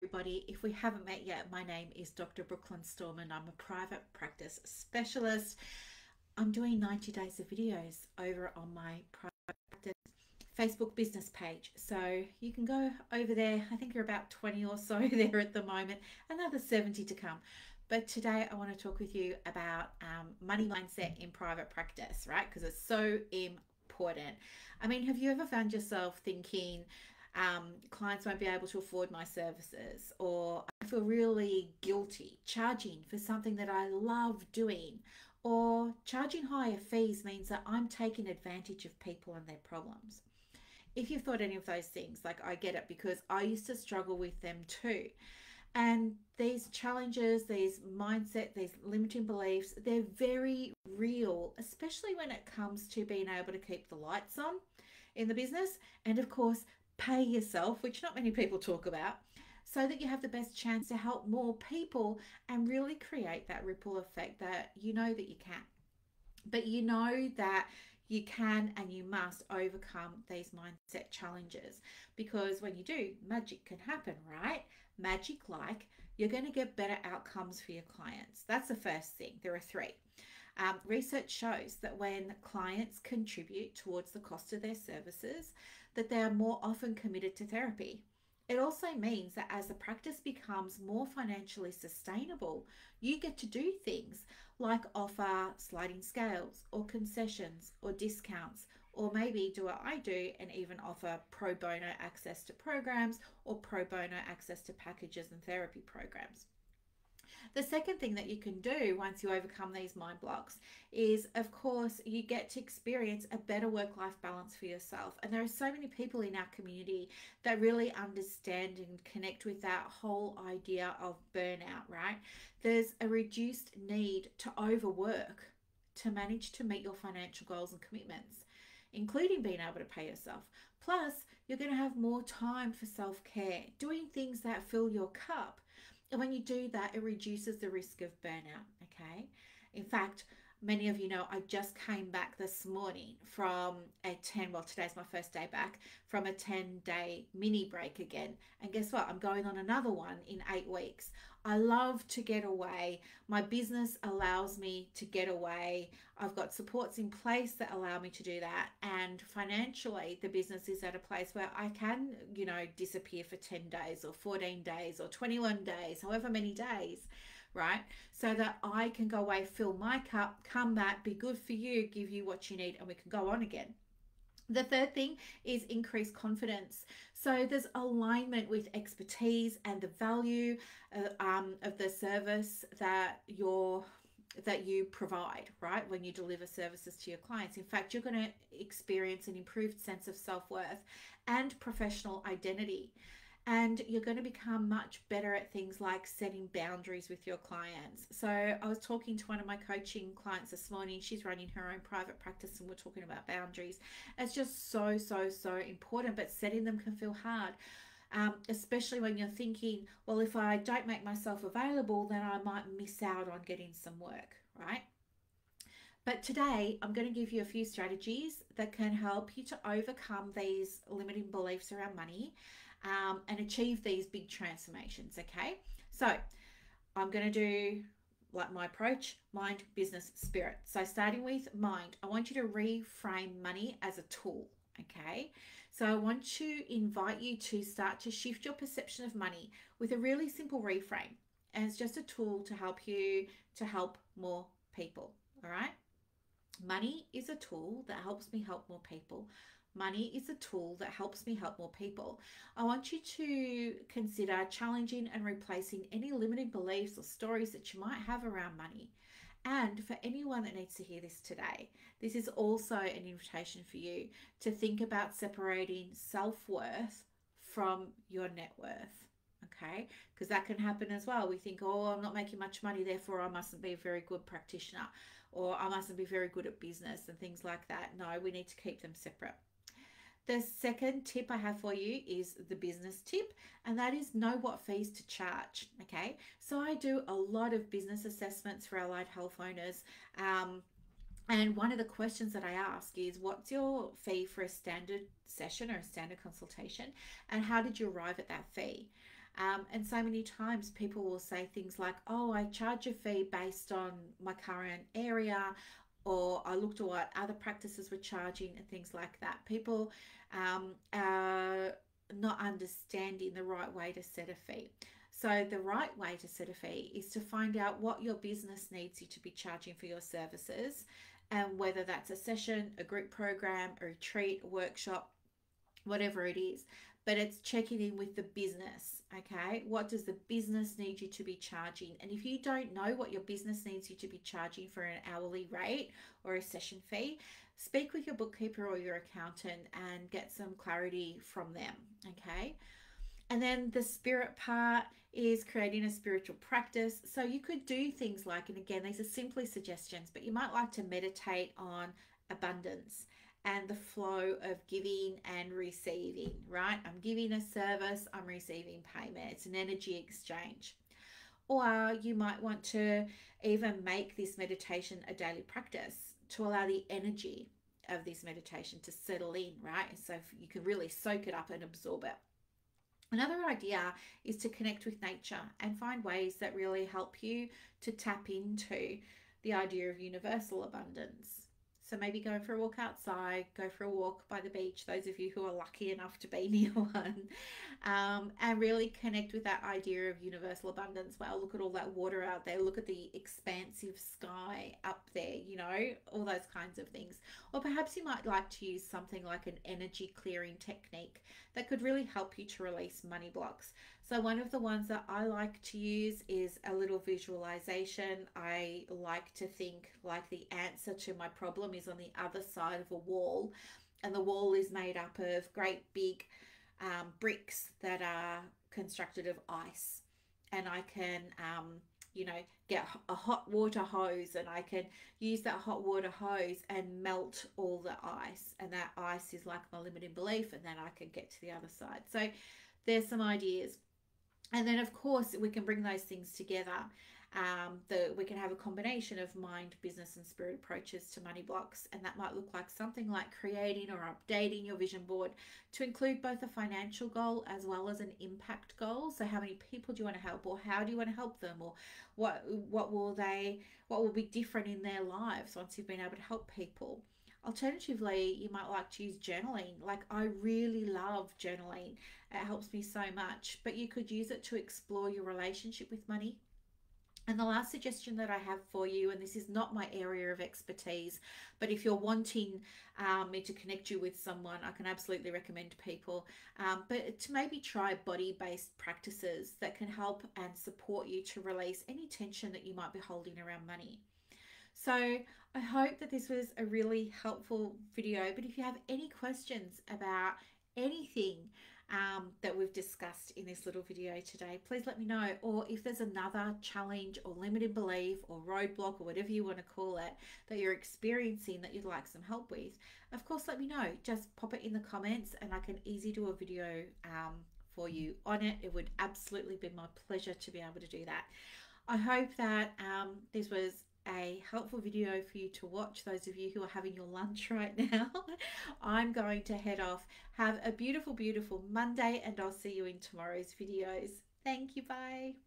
Everybody, if we haven't met yet, my name is Dr. Brooklyn Storme and I'm a private practice specialist. I'm doing 90 days of videos over on my private practice Facebook business page. So you can go over there. I think you're about 20 or so there at the moment, another 70 to come. But today I want to talk with you about money mindset in private practice, right? Because it's so important. I mean, have you ever found yourself thinking, clients won't be able to afford my services, or I feel really guilty charging for something that I love doing, or charging higher fees means that I'm taking advantage of people and their problems? If you've thought any of those things, like, I get it, because I used to struggle with them too. And these challenges, these mindset, these limiting beliefs, they're very real, especially when it comes to being able to keep the lights on in the business, and of course pay yourself, which not many people talk about, so that you have the best chance to help more people and really create that ripple effect that you know that you can. But you know that you can and you must overcome these mindset challenges, because when you do, magic can happen, right? Magic, like, you're going to get better outcomes for your clients. That's the first thing. There are three. Research shows that when clients contribute towards the cost of their services, that they are more often committed to therapy. It also means that as the practice becomes more financially sustainable, you get to do things like offer sliding scales or concessions or discounts, or maybe do what I do and even offer pro bono access to programs or pro bono access to packages and therapy programs. The second thing that you can do once you overcome these mind blocks is, of course, you get to experience a better work-life balance for yourself. And there are so many people in our community that really understand and connect with that whole idea of burnout, right? There's a reduced need to overwork to manage to meet your financial goals and commitments, including being able to pay yourself. Plus, you're going to have more time for self-care, doing things that fill your cup. And when you do that, it reduces the risk of burnout, okay? In fact, many of you know I just came back this morning from today's my first day back, from a 10-day mini break again. And guess what? I'm going on another one in 8 weeks. I love to get away. My business allows me to get away. I've got supports in place that allow me to do that. And financially, the business is at a place where I can, disappear for 10 days or 14 days or 21 days, however many days, right? So that I can go away, fill my cup, come back, be good for you, give you what you need, and we can go on again. The third thing is increased confidence. So there's alignment with expertise and the value of the service that you provide, right? When you deliver services to your clients. In fact, you're going to experience an improved sense of self-worth and professional identity. And you're going to become much better at things like setting boundaries with your clients. So I was talking to one of my coaching clients this morning. She's running her own private practice and we're talking about boundaries. It's just so, so, so important, but setting them can feel hard. Especially when you're thinking, well, if I don't make myself available, then I might miss out on getting some work, right? But today, I'm going to give you a few strategies that can help you to overcome these limiting beliefs around money and achieve these big transformations, okay? So I'm going to do, like, my approach: mind, business, spirit. So starting with mind, I want you to reframe money as a tool, okay? So I want to invite you to start to shift your perception of money with a really simple reframe. And it's just a tool to help you to help more people, all right? Money is a tool that helps me help more people. Money is a tool that helps me help more people. I want you to consider challenging and replacing any limiting beliefs or stories that you might have around money. And for anyone that needs to hear this today, this is also an invitation for you to think about separating self-worth from your net worth, okay? Because that can happen as well. We think, oh, I'm not making much money, therefore I mustn't be a very good practitioner, or I mustn't be very good at business and things like that. No, we need to keep them separate. The second tip I have for you is the business tip, and that is know what fees to charge, okay? So I do a lot of business assessments for allied health owners, and one of the questions that I ask is, what's your fee for a standard session or a standard consultation, and how did you arrive at that fee? And so many times people will say things like, oh, I charge a fee based on my current area, or I looked at what other practices were charging and things like that. People are not understanding the right way to set a fee. So the right way to set a fee is to find out what your business needs you to be charging for your services, and whether that's a session, a group program, a retreat, a workshop, whatever it is. But it's checking in with the business. Okay, what does the business need you to be charging? And if you don't know what your business needs you to be charging for an hourly rate or a session fee, speak with your bookkeeper or your accountant and get some clarity from them. Okay. And then the spirit part is creating a spiritual practice. So you could do things like, and again, these are simply suggestions, but you might like to meditate on abundance and the flow of giving and receiving, right? I'm giving a service, I'm receiving payment. It's an energy exchange. Or you might want to even make this meditation a daily practice to allow the energy of this meditation to settle in, right? So you can really soak it up and absorb it. Another idea is to connect with nature and find ways that really help you to tap into the idea of universal abundance. So maybe go for a walk outside, go for a walk by the beach, those of you who are lucky enough to be near one, and really connect with that idea of universal abundance. Wow, look at all that water out there. Look at the expansive sky up there, you know, all those kinds of things. Or perhaps you might like to use something like an energy clearing technique that could really help you to release money blocks. So one of the ones that I like to use is a little visualization. I like to think like the answer to my problem is on the other side of a wall, and the wall is made up of great big bricks that are constructed of ice. And I can, get a hot water hose, and I can use that hot water hose and melt all the ice. And that ice is like my limiting belief, and then I can get to the other side. So there's some ideas. And then, of course, we can bring those things together. We can have a combination of mind, business, and spirit approaches to money blocks. And that might look like something like creating or updating your vision board to include both a financial goal as well as an impact goal. So how many people do you want to help, or how do you want to help them, or what will be different in their lives once you've been able to help people? Alternatively, you might like to use journaling. Like, I really love journaling. It helps me so much, but you could use it to explore your relationship with money. And the last suggestion that I have for you, and this is not my area of expertise, but if you're wanting me to connect you with someone, I can absolutely recommend people. But to maybe try body-based practices that can help and support you to release any tension that you might be holding around money. So I hope that this was a really helpful video, but if you have any questions about anything that we've discussed in this little video today, please let me know. Or if there's another challenge or limited belief or roadblock or whatever you want to call it that you're experiencing that you'd like some help with, of course, let me know. Just pop it in the comments and I can easily do a video for you on it. It would absolutely be my pleasure to be able to do that. I hope that this was a helpful video for you to watch, those of you who are having your lunch right now. I'm going to head off. Have a beautiful, beautiful Monday, and I'll see you in tomorrow's videos. Thank you. Bye.